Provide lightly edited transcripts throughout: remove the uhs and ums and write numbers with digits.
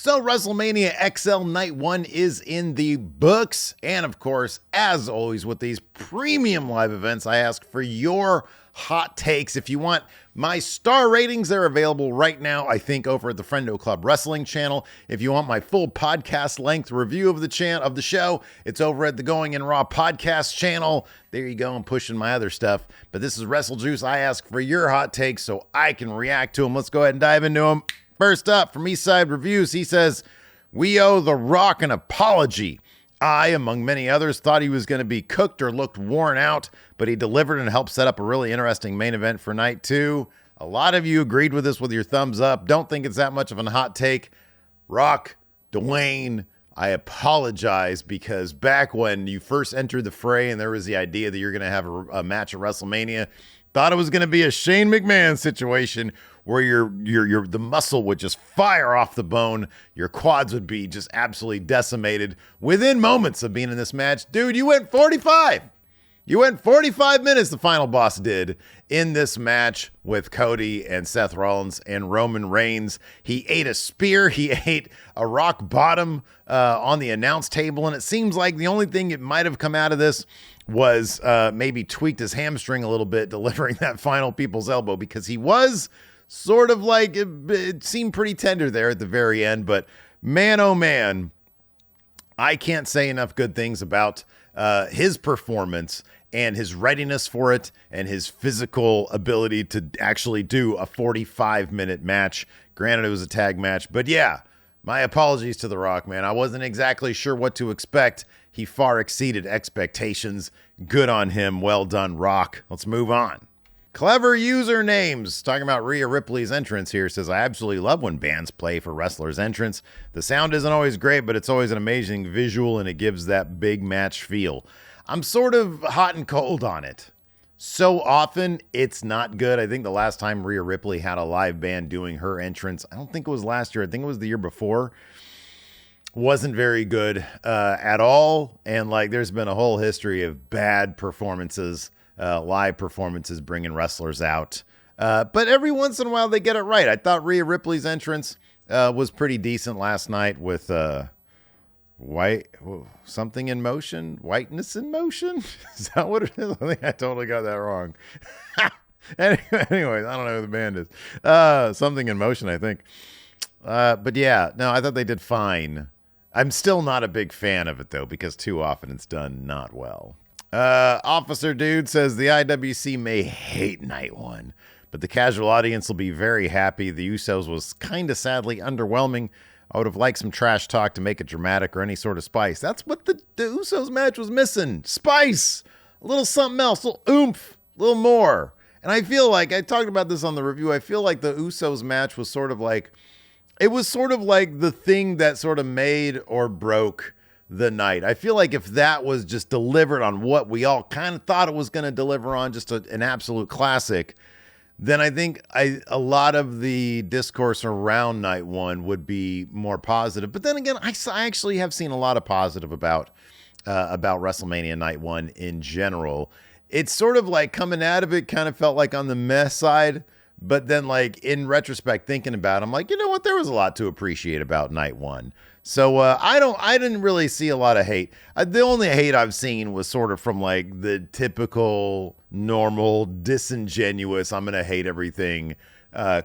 So WrestleMania XL Night 1 is in the books. And of course, as always with these premium live events, I ask for your hot takes. If you want my star ratings, they're available right now, I think, over at the Friendo Club Wrestling channel. If you want my full podcast length review of the show, it's over at the Going in Raw podcast channel. There you go. I'm pushing my other stuff. But this is Wrestle Juice. I ask for your hot takes so I can react to them. Let's go ahead and dive into them. First up, from Eastside Reviews, he says, "We owe The Rock an apology. I, among many others, thought he was going to be cooked or looked worn out, but he delivered and helped set up a really interesting main event for night 2. A lot of you agreed with this with your thumbs up. Don't think it's that much of a hot take. Rock, Dwayne, I apologize because back when you first entered the fray and there was the idea that you're going to have a match at WrestleMania, thought it was going to be a Shane McMahon situation where the muscle would just fire off the bone. Your quads would be just absolutely decimated within moments of being in this match. Dude, you went 45. You went 45 minutes, the final boss did, in this match with Cody and Seth Rollins and Roman Reigns. He ate a spear. He ate a rock bottom on the announce table. And it seems like the only thing that might have come out of this was maybe tweaked his hamstring a little bit, delivering that final people's elbow, because he was sort of like, it seemed pretty tender there at the very end. But man, oh man, I can't say enough good things about his performance and his readiness for it and his physical ability to actually do a 45-minute match. Granted, it was a tag match, but yeah, my apologies to The Rock, man. I wasn't exactly sure what to expect. He far exceeded expectations. Good on him. Well done, Rock. Let's move on. Clever usernames, talking about Rhea Ripley's entrance here, says, "I absolutely love when bands play for wrestlers' entrance. The sound isn't always great, but it's always an amazing visual, and it gives that big match feel." I'm sort of hot and cold on it. So often, it's not good. I think the last time Rhea Ripley had a live band doing her entrance, I don't think it was last year. I think it was the year before. Wasn't very good at all. And like, there's been a whole history of bad performances, live performances, bringing wrestlers out. But every once in a while, they get it right. I thought Rhea Ripley's entrance was pretty decent last night with something in motion, whiteness in motion. Is that what it is? I think I totally got that wrong. Anyways, I don't know who the band is. Something in motion, I think. But yeah, no, I thought they did fine. I'm still not a big fan of it though, because too often it's done not well. Officer Dude says the IWC may hate night 1, but the casual audience will be very happy. The Usos was kind of sadly underwhelming. I would have liked some trash talk to make it dramatic or any sort of spice. That's what the Usos match was missing. Spice. A little something else. A little oomph. A little more. And I feel like, I talked about this on the review, I feel like the Usos match was sort of like, it was sort of like the thing that sort of made or broke the night. I feel like if that was just delivered on what we all kind of thought it was going to deliver on, just an absolute classic, then I think a lot of the discourse around night 1 would be more positive. But then again, I actually have seen a lot of positive about WrestleMania night 1 in general. It's sort of like coming out of it kind of felt like on the meh side, but then like in retrospect, thinking about it, I'm like, you know what? There was a lot to appreciate about night 1. So I didn't really see a lot of hate. The only hate I've seen was sort of from like the typical, normal, disingenuous, I'm going to hate everything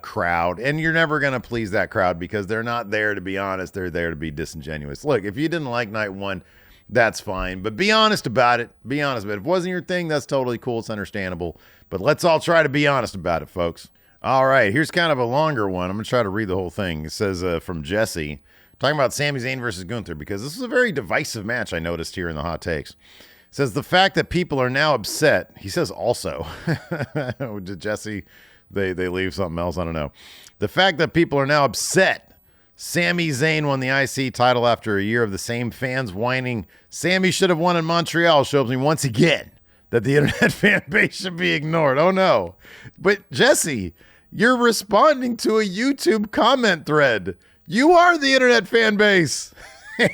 crowd. And you're never going to please that crowd because they're not there to be honest. They're there to be disingenuous. Look, if you didn't like night 1, that's fine. But be honest about it. Be honest about it. If it wasn't your thing, that's totally cool. It's understandable. But let's all try to be honest about it, folks. All right, here's kind of a longer one. I'm going to try to read the whole thing. It says from Jesse, talking about Sami Zayn versus Gunther, because this is a very divisive match I noticed here in the hot takes. It says the fact that people are now upset. He says also. Did Jesse, they leave something else? I don't know. The fact that people are now upset. Sami Zayn won the IC title after a year of the same fans whining Sami should have won in Montreal shows me once again that the internet fan base should be ignored. Oh no. But Jesse, you're responding to a YouTube comment thread. You are the internet fan base.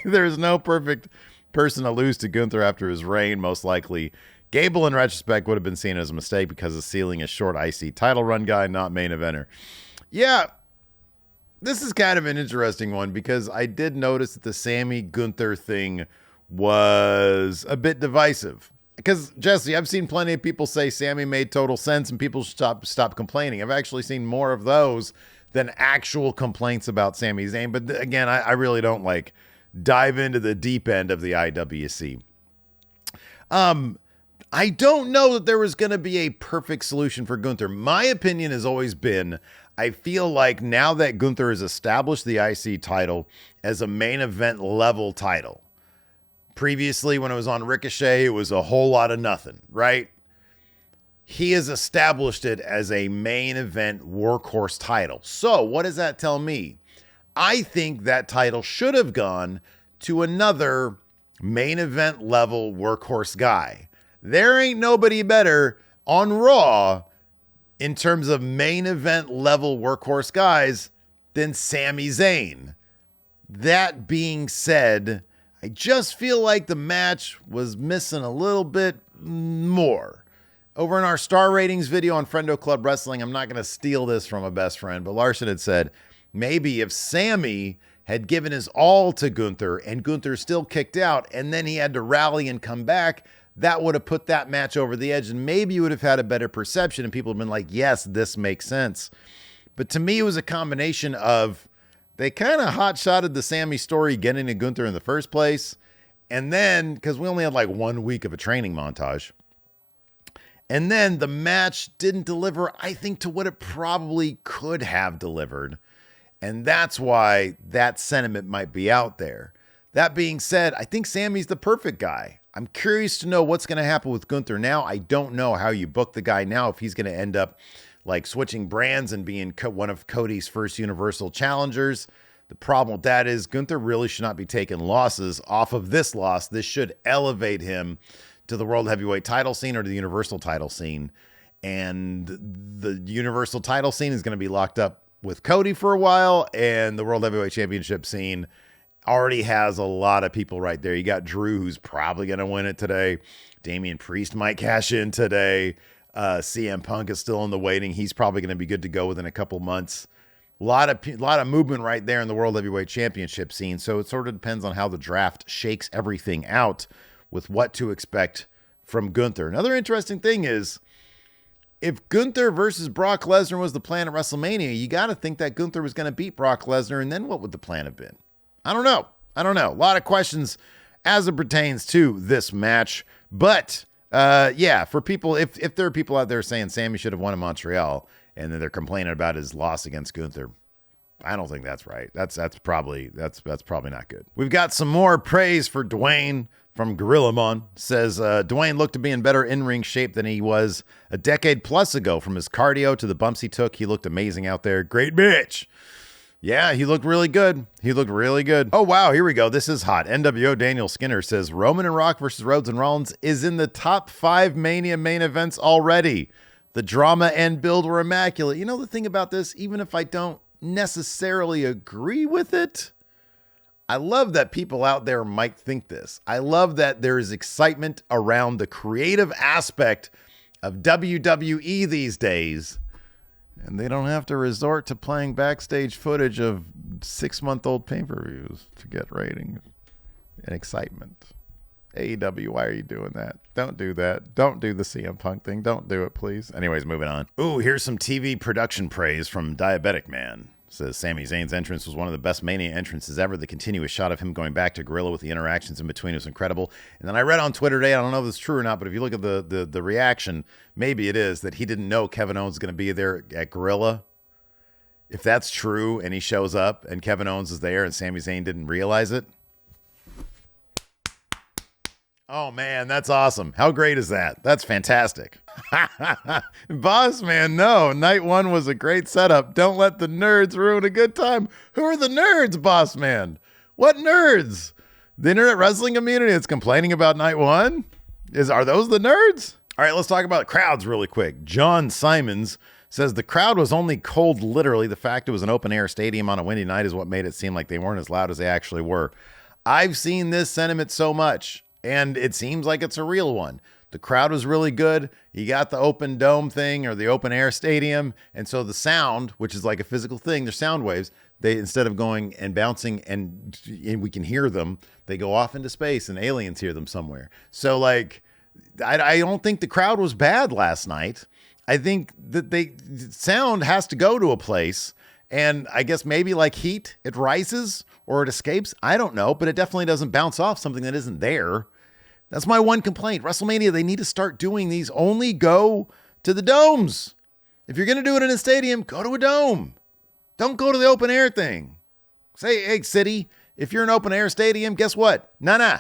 There's no perfect person to lose to Gunther after his reign, most likely. Gable, in retrospect, would have been seen as a mistake because of sealing a short IC title run guy, not main eventer. Yeah, This is kind of an interesting one because I did notice that the Sami Gunther thing was a bit divisive. Because, Jesse, I've seen plenty of people say Sami made total sense and people should stop complaining. I've actually seen more of those than actual complaints about Sami Zayn. But again, I really don't like dive into the deep end of the IWC. I don't know that there was going to be a perfect solution for Gunther. My opinion has always been, I feel like now that Gunther has established the IC title as a main event level title. Previously, when it was on Ricochet, it was a whole lot of nothing, right? He has established it as a main event workhorse title. So what does that tell me? I think that title should have gone to another main event level workhorse guy. There ain't nobody better on Raw in terms of main event level workhorse guys than Sami Zayn. That being said, I just feel like the match was missing a little bit more. Over in our star ratings video on Friendo Club Wrestling, I'm not going to steal this from a best friend, but Larson had said, maybe if Sami had given his all to Gunther and Gunther still kicked out and then he had to rally and come back, that would have put that match over the edge and maybe you would have had a better perception and people have been like, yes, this makes sense. But to me, it was a combination of they kind of hot-shotted the Sami story getting to Gunther in the first place. And then, because we only had like 1 week of a training montage. And then the match didn't deliver, I think, to what it probably could have delivered. And that's why that sentiment might be out there. That being said, I think Sami's the perfect guy. I'm curious to know what's going to happen with Gunther now. I don't know how you book the guy now, if he's going to end up like switching brands and being one of Cody's first Universal Challengers. The problem with that is Gunther really should not be taking losses off of this loss. This should elevate him to the World Heavyweight title scene or to the Universal title scene. And the Universal title scene is going to be locked up with Cody for a while, and the World Heavyweight Championship scene already has a lot of people right there. You got Drew, who's probably going to win it today. Damian Priest might cash in today. CM Punk is still in the waiting. He's probably going to be good to go within a couple months. A lot of movement right there in the World Heavyweight Championship scene. So it sort of depends on how the draft shakes everything out with what to expect from Gunther. Another interesting thing is, if Gunther versus Brock Lesnar was the plan at WrestleMania, you got to think that Gunther was going to beat Brock Lesnar, and then what would the plan have been? I don't know. A lot of questions as it pertains to this match. But, yeah, for people, if there are people out there saying Sami should have won in Montreal, and then they're complaining about his loss against Gunther, I don't think that's right. That's probably not good. We've got some more praise for Dwayne from Gorillamon. Says Dwayne looked to be in better in-ring shape than he was a decade plus ago. From his cardio to the bumps he took, he looked amazing out there. Great bitch. Yeah, he looked really good. Oh, wow, here we go. This is hot. NWO Daniel Skinner says Roman and Rock versus Rhodes and Rollins is in the top 5 Mania main events already. The drama and build were immaculate. You know the thing about this, even if I don't necessarily agree with it, I love that people out there might think this. I love that there is excitement around the creative aspect of WWE these days, and they don't have to resort to playing backstage footage of 6-month-old pay-per-views to get ratings and excitement. AEW, why are you doing that? Don't do that. Don't do the CM Punk thing. Don't do it, please. Anyways, moving on. Ooh, here's some TV production praise from Diabetic Man. Says Sami Zayn's entrance was one of the best Mania entrances ever. The continuous shot of him going back to Gorilla with the interactions in between was incredible. And then I read on Twitter today, I don't know if it's true or not, but if you look at the reaction, maybe it is, that he didn't know Kevin Owens is going to be there at Gorilla. If that's true and he shows up and Kevin Owens is there and Sami Zayn didn't realize it, oh, man, that's awesome. How great is that? That's fantastic. Boss man, no. Night 1 was a great setup. Don't let the nerds ruin a good time. Who are the nerds, boss man? What nerds? The internet wrestling community that's complaining about Night 1? Are those the nerds? All right, let's talk about crowds really quick. John Simons says the crowd was only cold literally. The fact it was an open-air stadium on a windy night is what made it seem like they weren't as loud as they actually were. I've seen this sentiment so much, and it seems like it's a real one. The crowd was really good. You got the open dome thing or the open air stadium. And so the sound, which is like a physical thing, they're sound waves. They, instead of going and bouncing and we can hear them, they go off into space and aliens hear them somewhere. So like, I don't think the crowd was bad last night. I think that sound has to go to a place. And I guess maybe like heat, it rises or it escapes. I don't know, but it definitely doesn't bounce off something that isn't there. That's my one complaint. WrestleMania, they need to start doing these. Only go to the domes. If you're going to do it in a stadium, go to a dome. Don't go to the open air thing. Say, hey, city, if you're an open air stadium, guess what? Nah.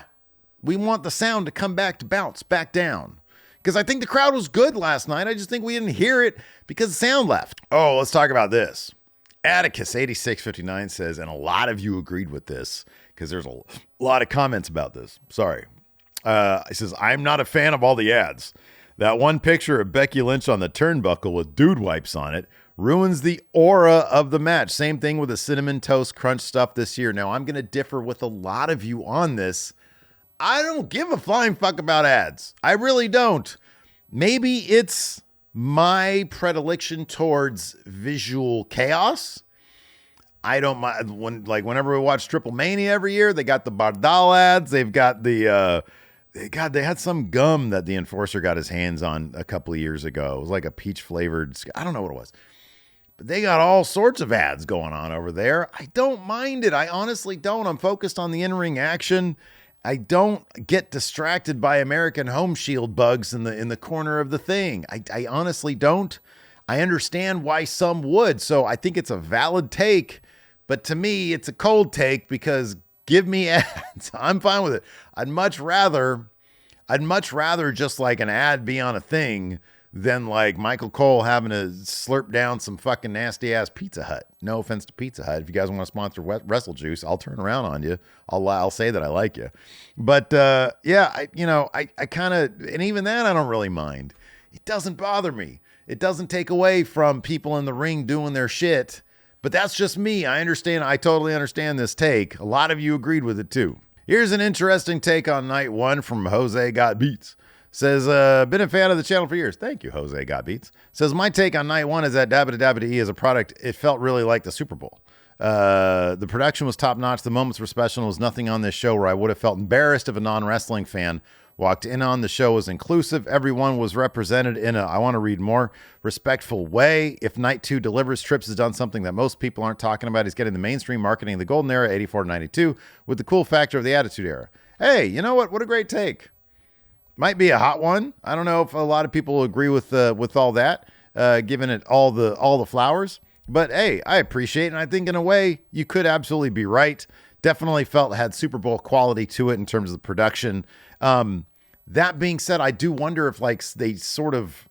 We want the sound to come back to bounce back down. Because I think the crowd was good last night. I just think we didn't hear it because the sound left. Oh, let's talk about this. Atticus8659 says, and a lot of you agreed with this because there's a lot of comments about this. Sorry. He says, I'm not a fan of all the ads. That one picture of Becky Lynch on the turnbuckle with dude wipes on it ruins the aura of the match. Same thing with the Cinnamon Toast Crunch stuff this year. Now, I'm going to differ with a lot of you on this. I don't give a flying fuck about ads. I really don't. Maybe it's my predilection towards visual chaos. I don't mind whenever we watch Triple Mania every year, they got the Bardal ads. They've got they had some gum that the Enforcer got his hands on a couple of years ago. It was like a peach flavored, I don't know what it was. But they got all sorts of ads going on over there. I don't mind it. I honestly don't. I'm focused on the in-ring action. I don't get distracted by American Home Shield bugs in the corner of the thing. I honestly don't. I understand why some would. So I think it's a valid take, but to me, it's a cold take because give me ads. I'm fine with it. I'd much rather just like an ad be on a thing than like Michael Cole having to slurp down some fucking nasty ass Pizza Hut. No offense to Pizza Hut. If you guys want to sponsor Wrestle Juice, I'll turn around on you. I'll say that I like you. But yeah, I kind of, and even that I don't really mind. It doesn't bother me. It doesn't take away from people in the ring doing their shit. But that's just me. I understand. I totally understand this take. A lot of you agreed with it too. Here's an interesting take on night one from Jose Got Beats. Says, been a fan of the channel for years. Thank you, Jose Got Beats. Says, my take on night one is that Dabba Dabba E as a product, it felt really like the Super Bowl. The production was top notch. The moments were special. There was nothing on this show where I would have felt embarrassed if a non-wrestling fan walked in on. The show was inclusive. Everyone was represented in a, I want to read more, respectful way. If night two delivers, Trips has done something that most people aren't talking about. He's getting the mainstream marketing of the golden era, 84 to 92, with the cool factor of the attitude era. Hey, you know what? What a great take. Might be a hot one. I don't know if a lot of people agree with all that, giving it all the flowers. But hey, I appreciate it. And I think in a way you could absolutely be right. Definitely felt it had Super Bowl quality to it in terms of the production. That being said, I do wonder if like they sort of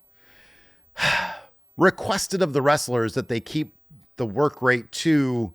requested of the wrestlers that they keep the work rate to,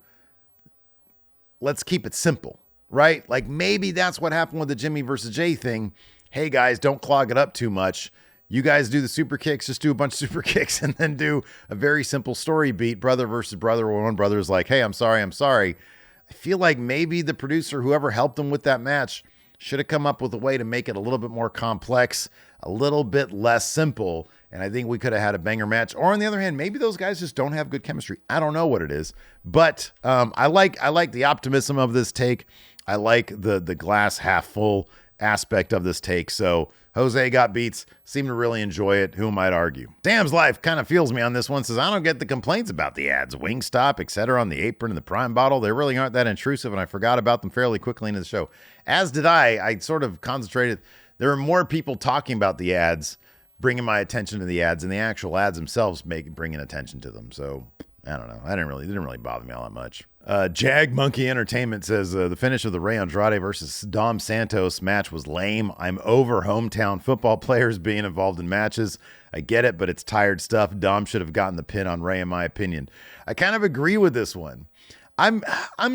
let's keep it simple, right? Like maybe that's what happened with the Jimmy versus Jay thing. Hey guys, don't clog it up too much. You guys do the super kicks, just do a bunch of super kicks and then do a very simple story beat, brother versus brother, where one brother is like, hey, I'm sorry. I feel like maybe the producer, whoever helped them with that match, should have come up with a way to make it a little bit more complex, a little bit less simple. And I think we could have had a banger match. Or on the other hand, maybe those guys just don't have good chemistry. I don't know what it is, but I like the optimism of this take. I like the glass half full aspect of this take. So Jose Got Beats, seem to really enjoy it. Who might argue? Sam's Life kind of feels me on this one. Says, I don't get the complaints about the ads, Wingstop, etc. on the apron and the Prime bottle. They really aren't that intrusive, and I forgot about them fairly quickly into the show. As did I. I sort of concentrated. There are more people talking about the ads, bringing my attention to the ads, and the actual ads themselves bringing attention to them. So I don't know. It didn't really bother me all that much. Jag Monkey Entertainment says the finish of the Rey Andrade versus Dom Santos match was lame. I'm over hometown football players being involved in matches. I get it, but it's tired stuff. Dom should have gotten the pin on Rey, in my opinion. I kind of agree with this one. I'm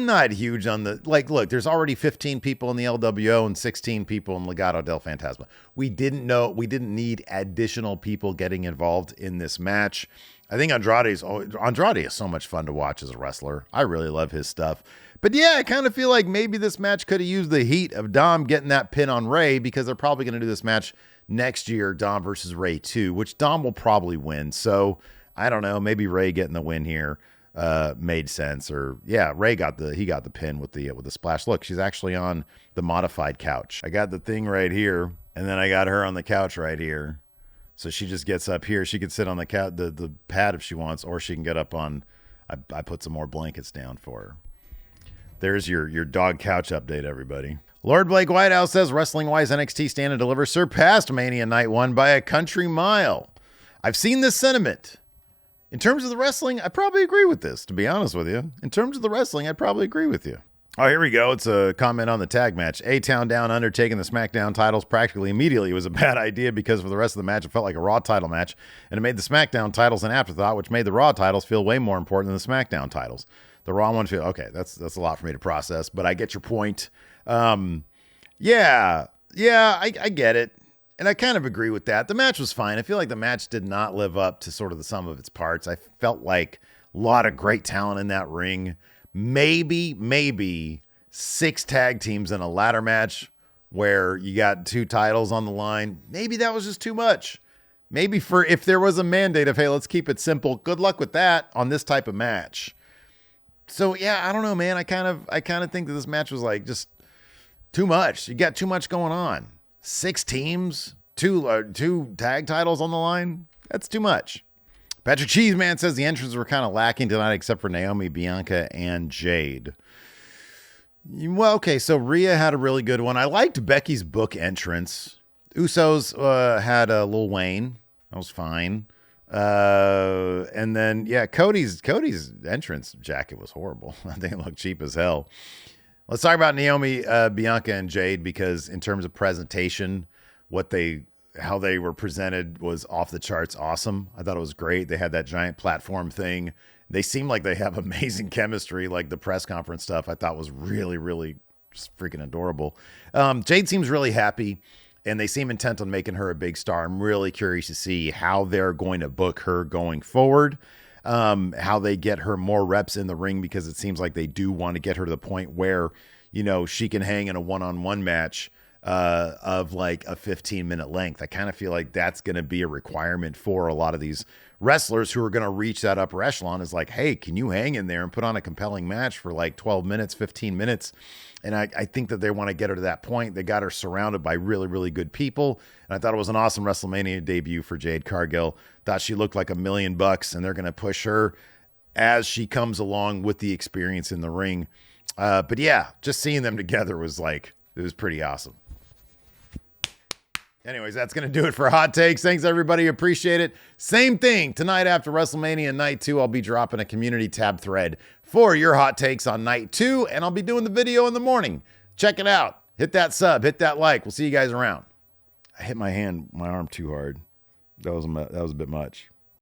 not huge on the, like, look, there's already 15 people in the LWO and 16 people in Legado del Fantasma. We didn't need additional people getting involved in this match. I think Andrade is so much fun to watch as a wrestler. I really love his stuff. But yeah, I kind of feel like maybe this match could have used the heat of Dom getting that pin on Rey, because they're probably going to do this match next year, Dom versus Ray 2, which Dom will probably win. So I don't know, maybe Ray getting the win here made sense. Or yeah, Ray got the pin with the splash. Look, she's actually on the modified couch. I got the thing right here, and then I got her on the couch right here. So she just gets up here. She could sit on the the pad if she wants, or she can get up on. I put some more blankets down for her. There's your dog couch update, everybody. Lord Blake Whitehouse says, wrestling-wise, NXT Stand and Deliver surpassed Mania Night 1 by a country mile. I've seen this sentiment. In terms of the wrestling, I probably agree with this, to be honest with you. In terms of the wrestling, I'd probably agree with you. Oh, here we go. It's a comment on the tag match. A-Town Down Under taking the SmackDown titles practically immediately was a bad idea because for the rest of the match, it felt like a Raw title match, and it made the SmackDown titles an afterthought, which made the Raw titles feel way more important than the SmackDown titles. The Raw one feel okay. That's a lot for me to process, but I get your point. Yeah, I get it. And I kind of agree with that. The match was fine. I feel like the match did not live up to sort of the sum of its parts. I felt like a lot of great talent in that ring. Maybe 6 tag teams in a ladder match where you got 2 titles on the line. Maybe that was just too much. Maybe if there was a mandate of, hey, let's keep it simple. Good luck with that on this type of match. So yeah, I don't know, man. I kind of think that this match was like just too much. You got too much going on. 6 teams, 2 tag titles on the line. That's too much. Patrick Cheeseman says the entrances were kind of lacking tonight, except for Naomi, Bianca, and Jade. Well, okay, so Rhea had a really good one. I liked Becky's book entrance. Usos had Lil Wayne. That was fine. And then, yeah, Cody's entrance jacket was horrible. I think it looked cheap as hell. Let's talk about Naomi, Bianca, and Jade, because in terms of presentation, how they were presented was off the charts awesome. I thought it was great. They had that giant platform thing. They seem like they have amazing chemistry. Like the press conference stuff I thought was really, really just freaking adorable. Jade seems really happy, and they seem intent on making her a big star. I'm really curious to see how they're going to book her going forward. How they get her more reps in the ring, because it seems like they do want to get her to the point where, you know, she can hang in a one-on-one match of like a 15-minute length. I kind of feel like that's going to be a requirement for a lot of these wrestlers who are going to reach that upper echelon, is like, hey, can you hang in there and put on a compelling match for like 12 minutes, 15 minutes? And I think that they want to get her to that point. They got her surrounded by really, really good people. And I thought it was an awesome WrestleMania debut for Jade Cargill. Thought she looked like $1 million, and they're going to push her as she comes along with the experience in the ring. But yeah, just seeing them together was like, it was pretty awesome. Anyways, that's going to do it for Hot Takes. Thanks, everybody. Appreciate it. Same thing tonight after WrestleMania Night 2. I'll be dropping a community tab thread for your Hot Takes on Night 2, and I'll be doing the video in the morning. Check it out. Hit that sub. Hit that like. We'll see you guys around. I hit my arm too hard. That was a bit much.